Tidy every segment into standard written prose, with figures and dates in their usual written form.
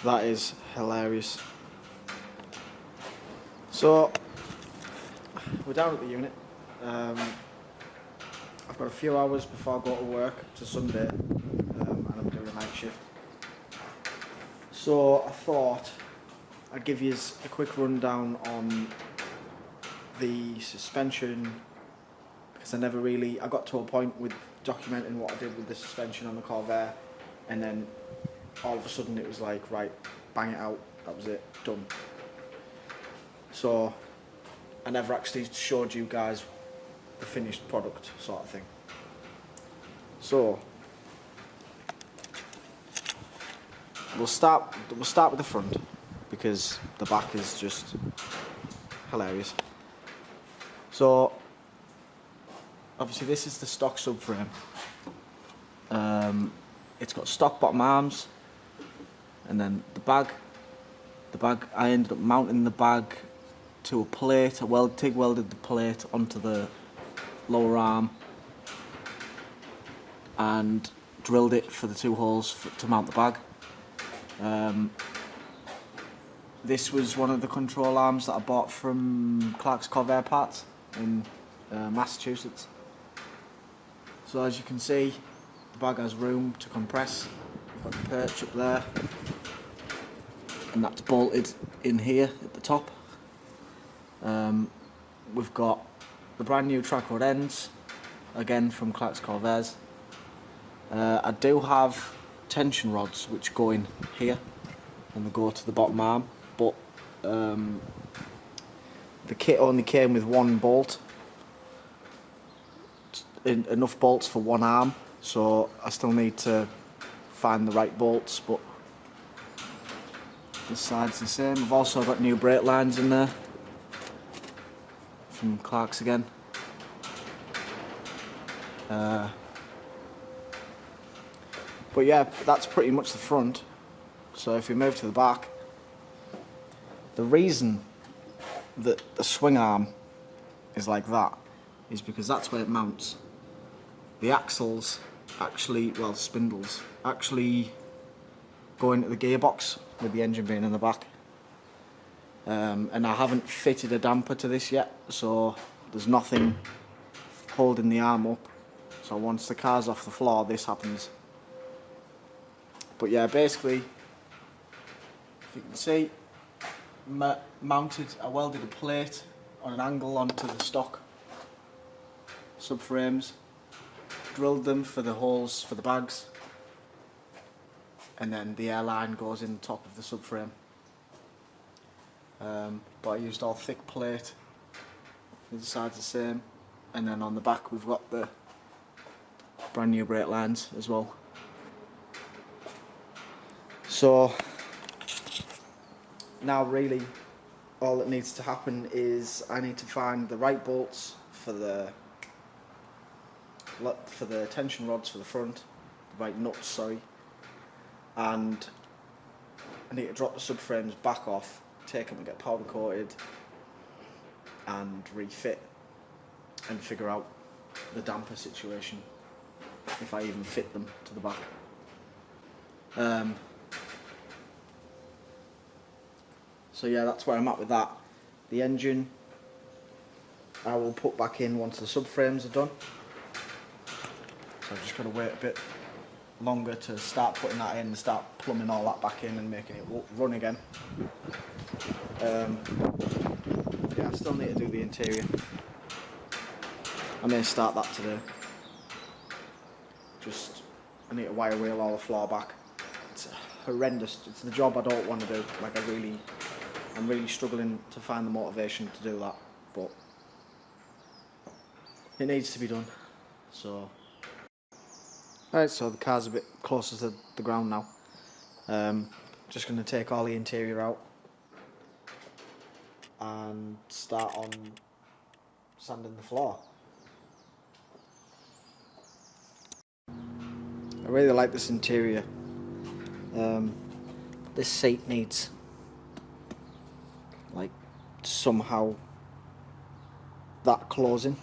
That is hilarious. So we're down at the unit. I've got a few hours before I go to work. It's a Sunday, and I'm doing a night shift. So I thought I'd give you a quick rundown on the suspension, because I got to a point with documenting what I did with the suspension on the Corvair, and then all of a sudden it was like, right, bang it out, that was it, done. So I never actually showed you guys the finished product sort of thing. So we'll start with the front, because the back is just hilarious. So obviously this is the stock subframe. It's got stock bottom arms, and then the bag. I ended up mounting the bag to a plate. I TIG welded the plate onto the lower arm and drilled it for the 2 holes to mount the bag. This was one of the control arms that I bought from Clark's Corvair parts in Massachusetts. So as you can see, the bag has room to compress. We've got the perch up there, and that's bolted in here at the top. We've got the brand new track rod ends, again from Clark's Corvairs. I do have tension rods which go in here and they go to the bottom arm, but the kit only came with 1 bolt, enough bolts for 1 arm, so I still need to find the right bolts, but this side's the same. I've also got new brake lines in there from Clark's again. But yeah, that's pretty much the front. So if we move to the back, the reason that the swing arm is like that is because that's where it mounts. The axles actually, well, spindles, actually go into the gearbox with the engine being in the back. And I haven't fitted a damper to this yet, so there's nothing holding the arm up. So once the car's off the floor, this happens. But yeah, basically, if you can see, I welded a plate on an angle onto the stock subframes, drilled them for the holes for the bags, and then the airline goes in the top of the subframe. But I used all thick plate, the sides the same, and then on the back we've got the brand new brake lines as well. So now really all that needs to happen is I need to find the right bolts for the tension rods for the front, the right nuts, sorry, and I need to drop the subframes back off, take them and get powder coated and refit, and figure out the damper situation, if I even fit them to the back. So yeah, that's where I'm at with that. The engine I will put back in once the subframes are done. So I've just got to wait a bit longer to start putting that in and start plumbing all that back in and making it run again. Yeah, I still need to do the interior. I may start that today. I need to wire wheel all the floor back. It's horrendous. It's the job I don't want to do. Like I'm really struggling to find the motivation to do that, but it needs to be done. So, alright, so the car's a bit closer to the ground now. Just going to take all the interior out and start on sanding the floor. I really like this interior. This seat needs, like, somehow that closing.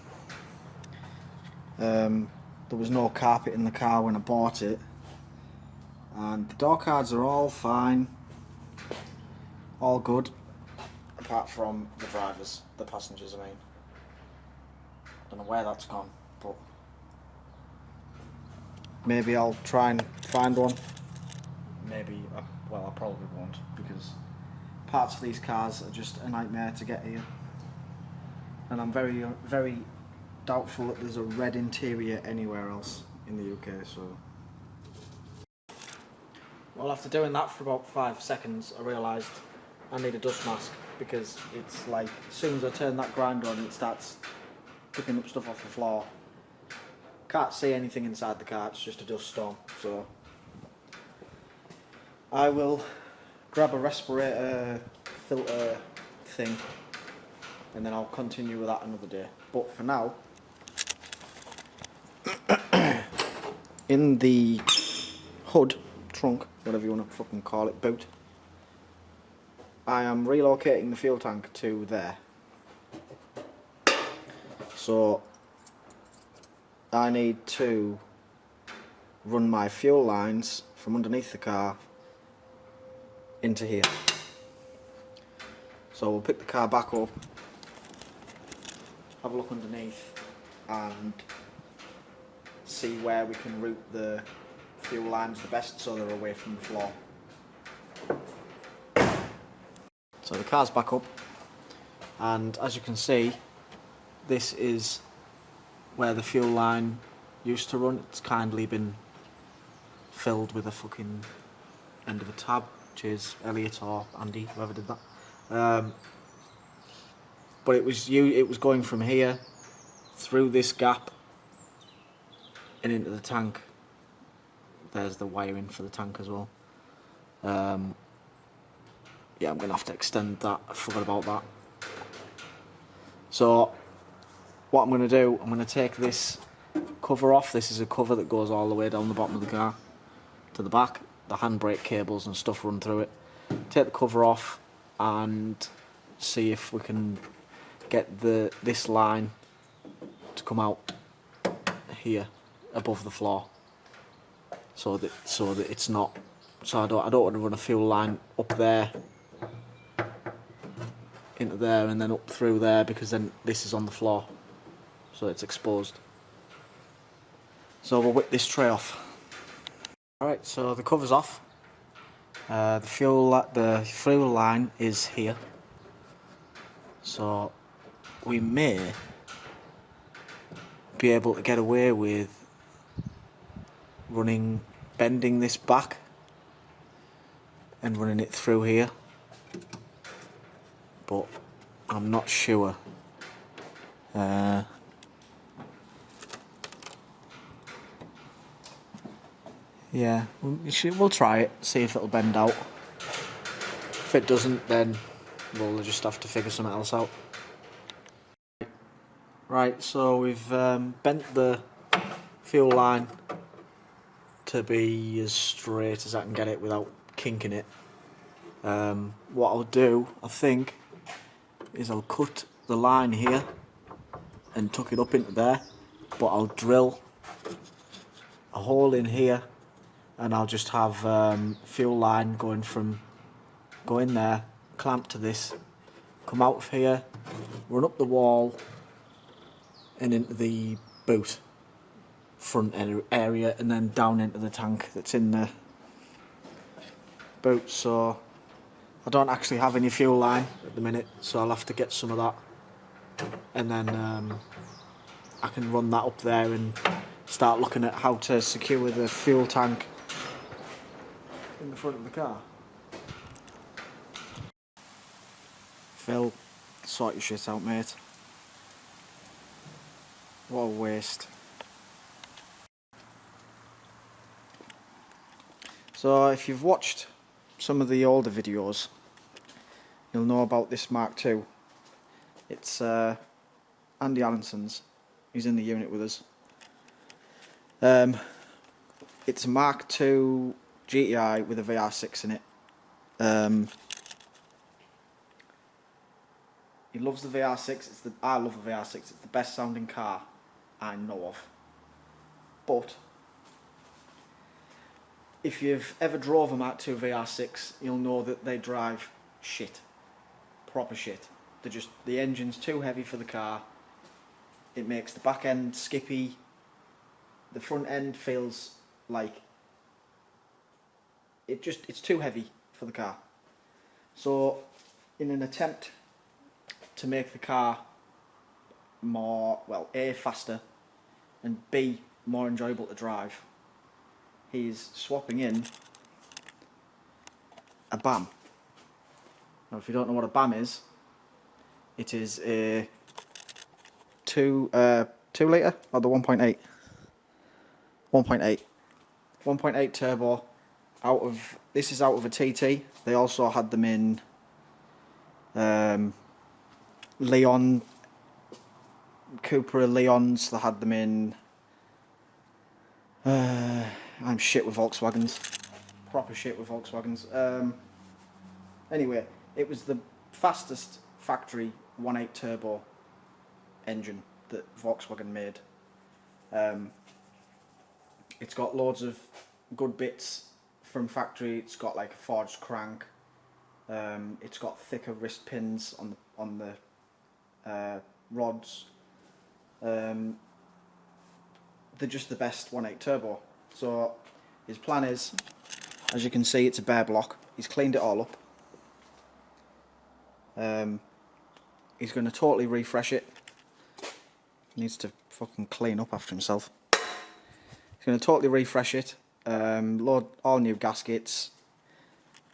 There was no carpet in the car when I bought it, and the door cards are all fine. All good, apart from the drivers, the passengers I mean. Don't know where that's gone, but maybe I'll try and find one. Maybe, well, I probably won't, because parts of these cars are just a nightmare to get here. And I'm very, very doubtful that there's a red interior anywhere else in the UK, so. Well, after doing that for about 5 seconds, I realised I need a dust mask, because it's like, as soon as I turn that grinder on, it starts picking up stuff off the floor. Can't see anything inside the car, it's just a dust storm, so. I will grab a respirator filter thing, and then I'll continue with that another day. But for now, in the hood, trunk, whatever you want to fucking call it, boot, I am relocating the fuel tank to there. So I need to run my fuel lines from underneath the car into here. So we'll pick the car back up, have a look underneath, and see where we can route the fuel lines the best so they're away from the floor. So the car's back up, and as you can see, this is where the fuel line used to run. It's kindly been filled with a fucking end of a tab, which is Elliot or Andy, whoever did that. But it was going from here through this gap and into the tank. There's the wiring for the tank as well. Yeah, I'm gonna have to extend that. I forgot about that. So what I'm gonna do, I'm gonna take this cover off. This is a cover that goes all the way down the bottom of the car to the back. The handbrake cables and stuff run through it. Take the cover off and see if we can get this line to come out here above the floor, so that it's not. So I don't want to run a fuel line up there into there and then up through there, because then this is on the floor, so it's exposed. So we'll whip this tray off. Alright, so the cover's off. The fuel line is here. So we may be able to get away with bending this back and running it through here, but I'm not sure. Yeah, we'll try it, see if it'll bend out. If it doesn't, then we'll just have to figure something else out. Right, so we've bent the fuel line to be as straight as I can get it without kinking it. What I'll do, I think, is I'll cut the line here and tuck it up into there, but I'll drill a hole in here, and I'll just have fuel line go in there, clamp to this, come out of here, run up the wall and into the boot front area, and then down into the tank that's in the boot. So I don't actually have any fuel line at the minute, so I'll have to get some of that, and then I can run that up there and start looking at how to secure the fuel tank in the front of the car. Phil, sort your shit out, mate. What a waste. So if you've watched some of the older videos, you'll know about this Mark II. It's Andy Allinson's. He's in the unit with us. It's a Mark II GTI with a VR6 in it. He loves the VR6. I love the VR6. It's the best sounding car I know of. But if you've ever drove a Mark II VR6, you'll know that they drive shit. Proper shit. The engine's too heavy for the car. It makes the back end skippy. The front end feels like it's too heavy for the car. So in an attempt to make the car more, well, A, faster, and B, more enjoyable to drive, he's swapping in a BAM. Now, if you don't know what a BAM is, it is a 2 litre or the 1.8? 1.8 turbo. This is out of a TT. They also had them in Leon, Cupra Leons. They had them in. I'm shit with Volkswagens. Proper shit with Volkswagens. Anyway, it was the fastest factory 1.8 turbo engine that Volkswagen made. It's got loads of good bits from factory. It's got like a forged crank. It's got thicker wrist pins on the rods. They're just the best 1.8 turbo. So his plan is, as you can see, it's a bare block. He's cleaned it all up. He's going to totally refresh it. He needs to fucking clean up after himself. He's going to totally refresh it. Load all new gaskets.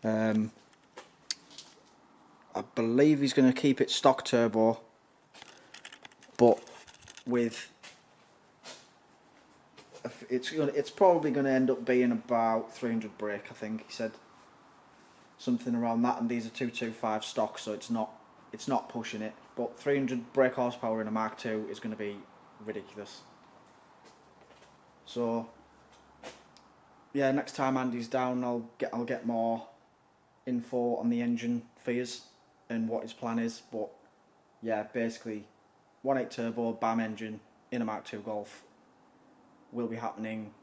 I believe he's going to keep it stock turbo, but with it's probably going to end up being about 300 brake. I think he said something around that, and these are 225 stock, so it's not pushing it. But 300 brake horsepower in a Mark II is going to be ridiculous. So yeah, next time Andy's down, I'll get more info on the engine for yous and what his plan is. But yeah, basically 1.8 turbo BAM engine in a Mark II Golf will be happening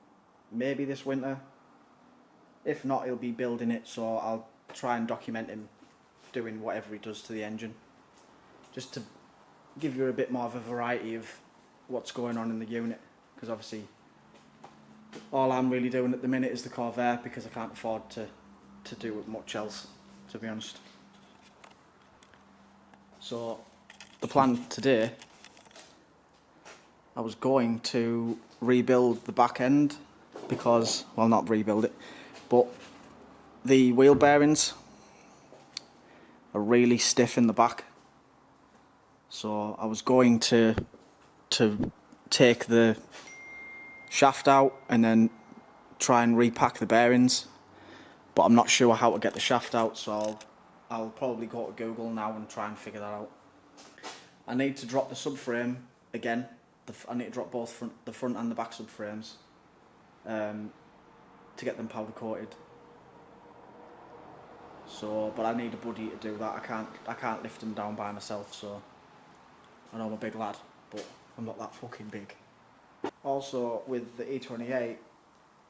maybe this winter. If not, he'll be building it, so I'll try and document him doing whatever he does to the engine, just to give you a bit more of a variety of what's going on in the unit, because obviously all I'm really doing at the minute is the Corvair, because I can't afford to do much else, to be honest. So the plan today, I was going to rebuild the back end, because, well, not rebuild it, but the wheel bearings are really stiff in the back. So I was going to take the shaft out and then try and repack the bearings, but I'm not sure how to get the shaft out, so I'll probably go to Google now and try and figure that out. I need to drop the subframe again. I need to drop both the front and the back subframes to get them powder coated. So, but I need a buddy to do that. I can't lift them down by myself. So I know I'm a big lad, but I'm not that fucking big. Also, with the E28,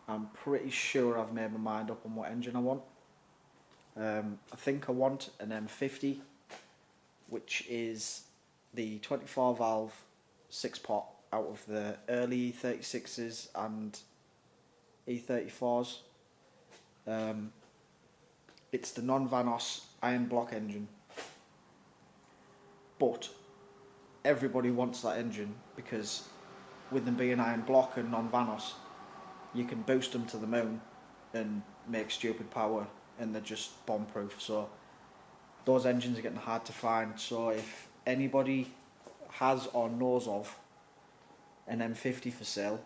I'm pretty sure I've made my mind up on what engine I want. I think I want an M50, which is the 24 valve 6-pot out of the early E36s and E34s. It's the non-Vanos iron block engine, but everybody wants that engine because with them being iron block and non-Vanos, you can boost them to the moon and make stupid power, and they're just bomb proof. So those engines are getting hard to find. So if anybody has or knows of an M50 for sale,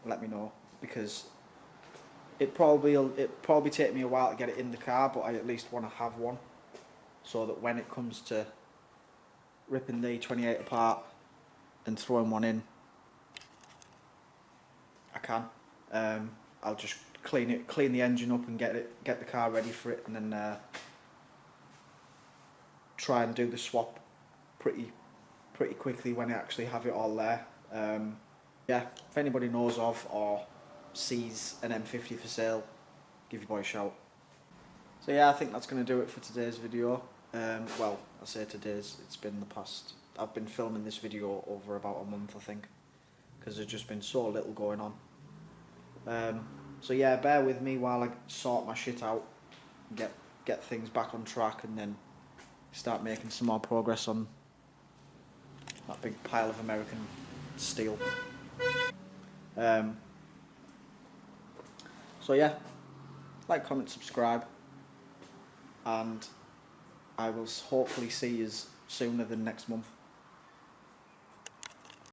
let me know, because it probably take me a while to get it in the car, but I at least want to have one, so that when it comes to ripping the 28 apart and throwing one in, I can. I'll just clean the engine up and get the car ready for it, and then try and do the swap pretty quickly when I actually have it all there. Yeah, if anybody knows of or sees an M50 for sale, give your boy a shout. So yeah, I think that's going to do it for today's video. Well, I say today's, it's been the past. I've been filming this video over about a month, I think, because there's just been so little going on. So yeah, bear with me while I sort my shit out, get things back on track, and then start making some more progress on that big pile of American steel. So yeah, like, comment, subscribe, and I will hopefully see you sooner than next month.